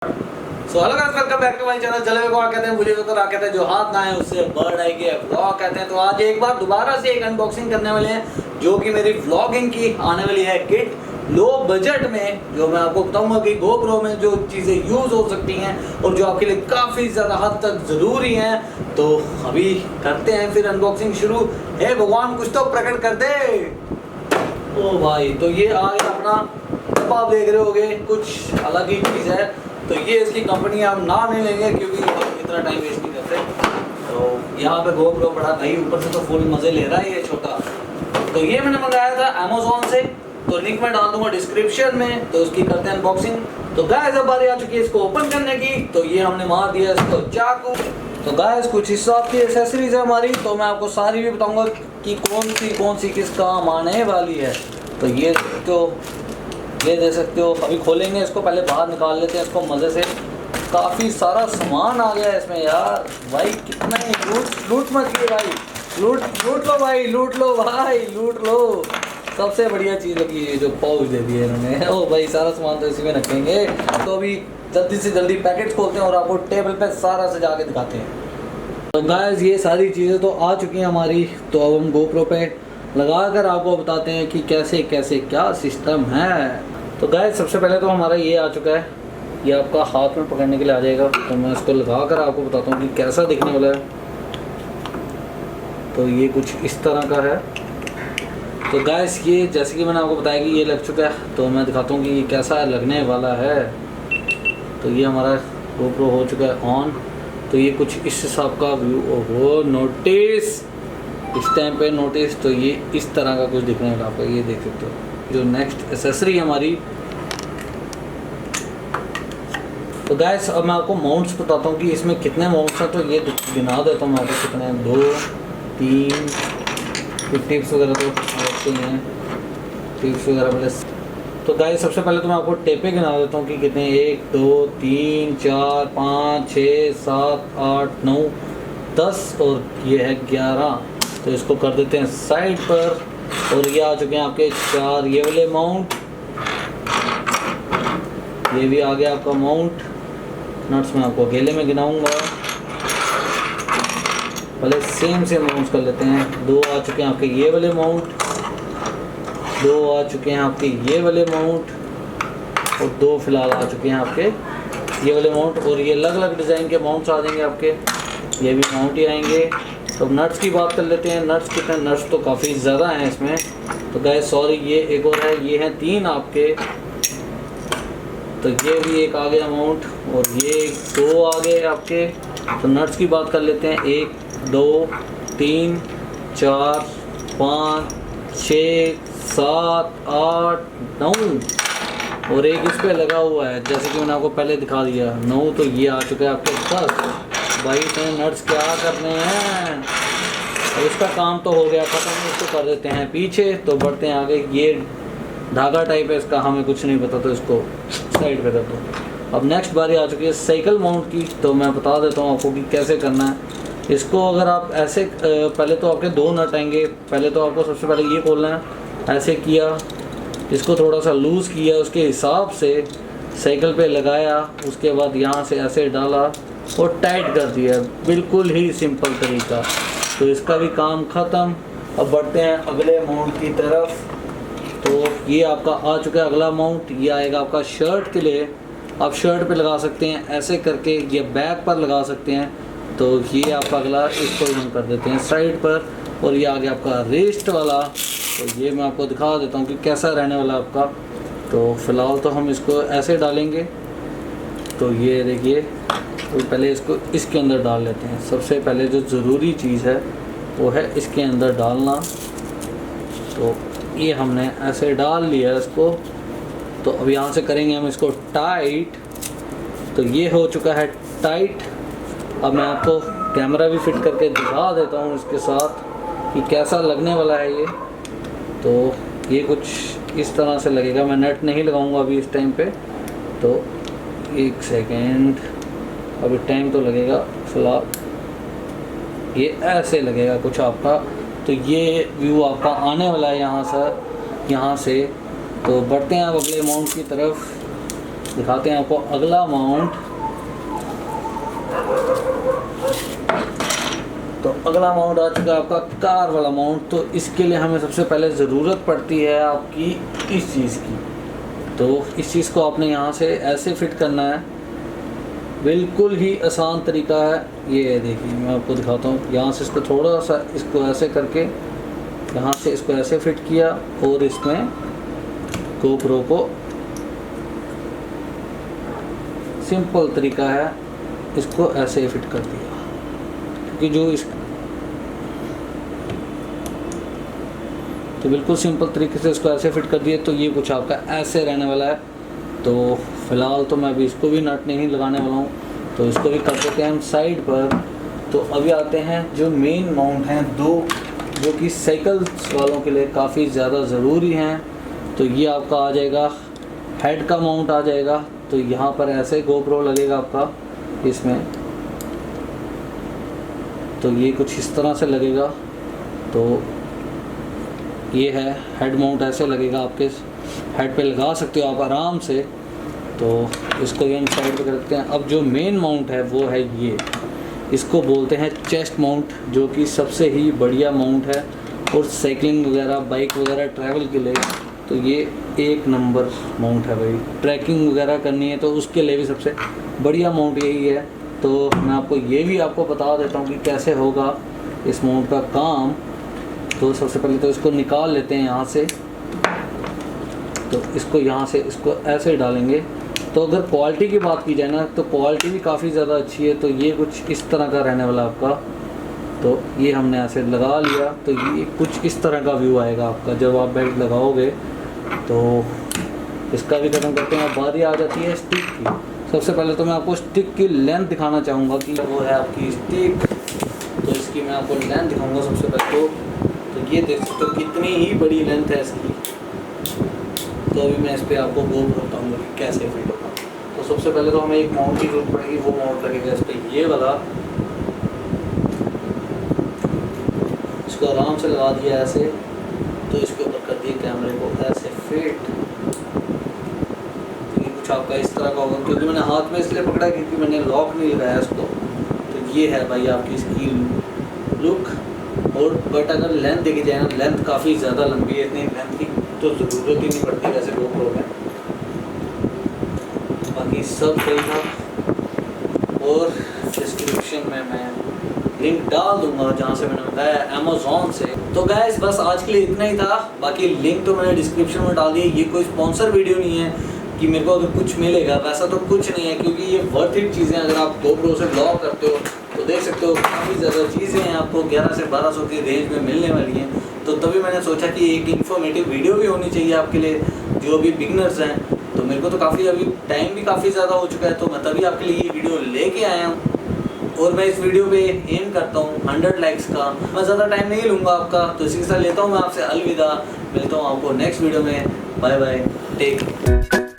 So hello guys, welcome back to my channel. जले को कहते हैं, मुझे तो कहते हैं जो हाथ ना है उससे बर्ड आई के व्लॉग कहते हैं। तो आज एक बार दोबारा से एक अनबॉक्सिंग करने वाले हैं जो कि मेरी व्लॉगिंग की आने वाली है किट लो बजट में, जो मैं आपको बताऊंगा कि GoPro में जो चीज़ें यूज़ हो सकती हैं और जो आपके लिए काफ़ी ज़्यादा हद तक ज़रूरी हैं। तो अभी करते हैं फिर अनबॉक्सिंग शुरू। हे भगवान, कुछ तो प्रकट कर दे। ओ भाई, तो ये आ गया अपना डब्बा, आप देख रहे होगे कुछ अलग ही चीज़ है। तो ये इसकी कंपनी हम नाम नहीं लेंगे क्योंकि इतना टाइम वेस्ट नहीं करते। तो यहाँ पे GoPro पड़ा भाई, ऊपर से तो फुल मज़े ले रहा है ये छोटा। तो ये मैंने मंगाया था अमेज़ॉन से, तो लिंक मैं डाल दूंगा डिस्क्रिप्शन में। तो उसकी करते हैं अनबॉक्सिंग। तो गाइस अब बारी आ चुकी है इसको ओपन करने की। तो ये हमने मार दिया इसको चाकू। तो गाइस कुछ हिसाब की एसेसरीज है हमारी, तो मैं आपको सारी भी बताऊंगा कि कौन सी किस काम आने वाली है। तो ये ये दे सकते हो। अभी खोलेंगे इसको, पहले बाहर निकाल लेते हैं इसको मज़े से। काफ़ी सारा सामान आ गया है इसमें यार। भाई कितना ही लूट मत किए भाई, लूट लो भाई, लूट लो भाई, लूट लो। सबसे बढ़िया चीज़ लगी है जो पाउच दे दिए इन्होंने। ओ भाई, सारा सामान तो इसी में रखेंगे। तो अभी जल्दी से जल्दी पैकेट्स खोलते हैं और आपको टेबल पे सारा सजा के दिखाते हैं। तो गाइस ये सारी चीज़ें तो आ चुकी हैं हमारी। तो अब हम GoPro पे लगा कर आपको बताते हैं कि कैसे कैसे क्या सिस्टम है। तो गाइस सबसे पहले तो हमारा ये आ चुका है, ये आपका हाथ में पकड़ने के लिए आ जाएगा। तो मैं इसको लगा कर आपको बताता हूँ कि कैसा दिखने वाला है। तो ये कुछ इस तरह का है। तो गाइस ये जैसे कि मैंने आपको बताया कि ये लग चुका है, तो मैं दिखाता हूँ कि ये कैसा लगने वाला है। तो ये हमारा GoPro हो चुका है ऑन। तो ये कुछ इस हिसाब का व्यू। ओहो, नोटिस इस टाइम पे नोटिस। तो ये इस तरह का कुछ दिखने वाला आपको, ये देख सकते हो। जो नेक्स्ट एसेसरी हमारी, तो गाइस अब मैं आपको माउंट्स बताता हूँ कि इसमें कितने माउंट्स हैं। तो ये गिना देता हूँ मैं आपको कितने हैं। 2 3 टिप्स वगैरह तो रखते हैं, टिप्स वगैरह प्लस। तो गाइस सबसे पहले तो मैं आपको टेपे गिना देता हूँ कि कितने। 1 2 3 4 5 6 7 8 9 10 और ये है 11। तो इसको कर देते हैं साइड पर। और ये आ चुके हैं आपके 4 ये वाले माउंट। ये भी आ गया आपका माउंट। नट्स मैं आपको अकेले में गिनाऊंगा, पहले सेम माउंट्स कर लेते हैं। 2 आ चुके हैं आपके ये वाले माउंट, 2 आ चुके हैं आपके ये वाले माउंट और 2 फिलहाल आ चुके हैं आपके ये वाले माउंट। और ये अलग अलग डिज़ाइन के माउंट्स आ जाएंगे आपके, ये भी माउंट ही आएंगे। तो नट्स की बात कर लेते हैं। नट्स कितने, नट्स तो काफ़ी ज़्यादा हैं इसमें। तो गाइस सॉरी, ये एक और है, ये हैं 3 आपके। तो ये भी एक आ गया माउंट और ये 2 आ गए आपके। तो नट्स की बात कर लेते हैं। 1 2 3 4 5 6 7 8 9 और एक इस पे लगा हुआ है, जैसे कि मैंने आपको पहले दिखा दिया 9। तो ये आ चुके हैं आपके 10। भाई इतने नट्स क्या करने हैं। और इसका काम तो हो गया ख़त्म, इसको कर देते हैं पीछे। तो बढ़ते हैं आगे। ये धागा टाइप है इसका, हमें कुछ नहीं पता, तो इसको साइड पे कर दो। अब नेक्स्ट बारी आ चुकी है साइकिल माउंट की। तो मैं बता देता हूँ आपको कि कैसे करना है इसको। अगर आप ऐसे पहले तो आपके 2 नट आएंगे। पहले तो आपको सबसे पहले ये खोलना है। ऐसे किया, इसको थोड़ा सा लूज़ किया, उसके हिसाब से साइकिल पे लगाया। उसके बाद यहाँ से ऐसे डाला और टाइट कर दिया। बिल्कुल ही सिंपल तरीका। तो इसका भी काम ख़त्म। अब बढ़ते हैं अगले माउंट की तरफ। तो ये आपका आ चुका है अगला माउंट। ये आएगा आपका शर्ट के लिए। आप शर्ट पे लगा सकते हैं ऐसे करके, ये बैक पर लगा सकते हैं। तो ये आपका अगला, इसको हम कर देते हैं साइड पर। और ये आ गया आपका रिस्ट वाला। तो ये मैं आपको दिखा देता हूँ कि कैसा रहने वाला आपका। तो फ़िलहाल तो हम इसको ऐसे डालेंगे। तो ये देखिए, तो पहले इसको इसके अंदर डाल लेते हैं। सबसे पहले जो ज़रूरी चीज़ है वो है इसके अंदर डालना। तो ये हमने ऐसे डाल लिया इसको। तो अब यहाँ से करेंगे हम इसको टाइट। तो ये हो चुका है टाइट। अब मैं आपको कैमरा भी फिट करके दिखा देता हूँ इसके साथ कि कैसा लगने वाला है ये। तो ये कुछ इस तरह से लगेगा। मैं नेट नहीं लगाऊंगा अभी इस टाइम पे। तो 1 सेकेंड, अभी टाइम तो लगेगा। फिलहाल ये ऐसे लगेगा कुछ आपका। तो ये व्यू आपका आने वाला है यहाँ से। तो बढ़ते हैं अब अगले माउंट की तरफ। दिखाते हैं आपको अगला माउंट। तो अगला माउंट आ चुका है आपका कार वाला माउंट। तो इसके लिए हमें सबसे पहले ज़रूरत पड़ती है आपकी इस चीज़ की। तो इस चीज़ को आपने यहाँ से ऐसे फिट करना है, बिल्कुल ही आसान तरीका है। ये देखिए मैं आपको दिखाता हूँ। यहाँ से इसको थोड़ा सा इसको ऐसे करके यहाँ से इसको ऐसे फिट किया और इसमें GoPro को, सिंपल तरीका है, इसको ऐसे फिट कर दिया। क्योंकि जो इस तो बिल्कुल सिंपल तरीके से इसको ऐसे फिट कर दिए। तो ये कुछ आपका ऐसे रहने वाला है। तो फ़िलहाल तो मैं अभी इसको भी नट नहीं लगाने वाला हूँ, तो इसको भी कर देते हैं हम साइड पर। तो अभी आते हैं जो मेन माउंट हैं दो, जो कि साइकिल्स वालों के लिए काफ़ी ज़्यादा ज़रूरी हैं। तो ये आपका आ जाएगा हेड का माउंट आ जाएगा। तो यहाँ पर ऐसे GoPro लगेगा आपका इसमें। तो ये कुछ इस तरह से लगेगा। तो ये है हेड माउंट, ऐसे लगेगा, आपके हेड पे लगा सकते हो आप आराम से। तो इसको ये हम साइड पे रखते हैं। अब जो मेन माउंट है वो है ये, इसको बोलते हैं चेस्ट माउंट, जो कि सबसे ही बढ़िया माउंट है। और साइकिलिंग वगैरह, बाइक वगैरह, ट्रैवल के लिए तो ये एक नंबर माउंट है भाई। ट्रैकिंग वगैरह करनी है तो उसके लिए भी सबसे बढ़िया माउंट यही है। तो मैं आपको ये भी आपको बता देता हूँ कि कैसे होगा इस माउंट का काम। तो सबसे पहले तो इसको निकाल लेते हैं यहाँ से। तो इसको यहाँ से इसको ऐसे डालेंगे। तो अगर क्वालिटी की बात की जाए ना, तो क्वालिटी भी काफ़ी ज़्यादा अच्छी है। तो ये कुछ इस तरह का रहने वाला आपका। तो ये हमने ऐसे लगा लिया। तो ये कुछ इस तरह का व्यू आएगा आपका जब आप बेल्ट लगाओगे। तो इसका भी खत्म करते हैं। बारी आ जाती है स्टिक की। सबसे पहले तो मैं आपको स्टिक की लेंथ दिखाना चाहूँगा कि वो है आपकी स्टिक। तो इसकी मैं आपको लेंथ दिखाऊँगा सबसे पहले। तो ये देख सकते हो कितनी ही बड़ी लेंथ है इसकी। तो अभी मैं इस पर आपको गोल बताऊँगा कि कैसे फिट होगा। तो सबसे पहले तो हमें एक माउंट की जरूरत पड़ेगी। वो माउंट लगेगा इस पर ये वाला। इसको आराम से लगा दिया ऐसे। तो इसके ऊपर कर दिए कैमरे को ऐसे फिट। तो ये कुछ आपका इस तरह का होगा, क्योंकि मैंने हाथ में इसलिए पकड़ा क्योंकि मैंने लॉक नहीं लगाया इसको। तो ये है भाई आपकी इसकी लुक। और बट अगर लेंथ देखी जाए ना, लेंथ काफ़ी ज़्यादा लंबी है। इतनी लेंथ की तो ज़रूरत ही नहीं पड़ती वैसे GoPro में। बाकी सब सही था। और डिस्क्रिप्शन में मैं लिंक डाल दूंगा जहाँ से मैंने मंगाया अमेज़ॉन से। तो गाइस बस आज के लिए इतना ही था। बाकी लिंक तो मैंने डिस्क्रिप्शन में डाल दिया। ये कोई स्पॉन्सर वीडियो नहीं है कि मेरे को अगर कुछ मिलेगा, वैसा तो कुछ नहीं है। क्योंकि ये वर्थ इट चीज़ें, अगर आप GoPro से ब्लॉग करते हो तो देख सकते हो काफ़ी ज़्यादा चीज़ें हैं आपको 1100 से 1200 की रेंज में मिलने वाली हैं। तो तभी मैंने सोचा कि एक इन्फॉर्मेटिव वीडियो भी होनी चाहिए आपके लिए जो भी बिगनर्स हैं। तो मेरे को तो काफ़ी अभी टाइम भी काफ़ी ज़्यादा हो चुका है। तो मैं तभी आपके लिए ये वीडियो लेके आया हूँ। और मैं इस वीडियो पे एम करता हूँ 100 लाइक्स का। मैं ज़्यादा टाइम नहीं लूँगा आपका। तो इसी के साथ लेता हूँ मैं आपसे अलविदा। मिलता हूँ आपको नेक्स्ट वीडियो में। Bye bye, take.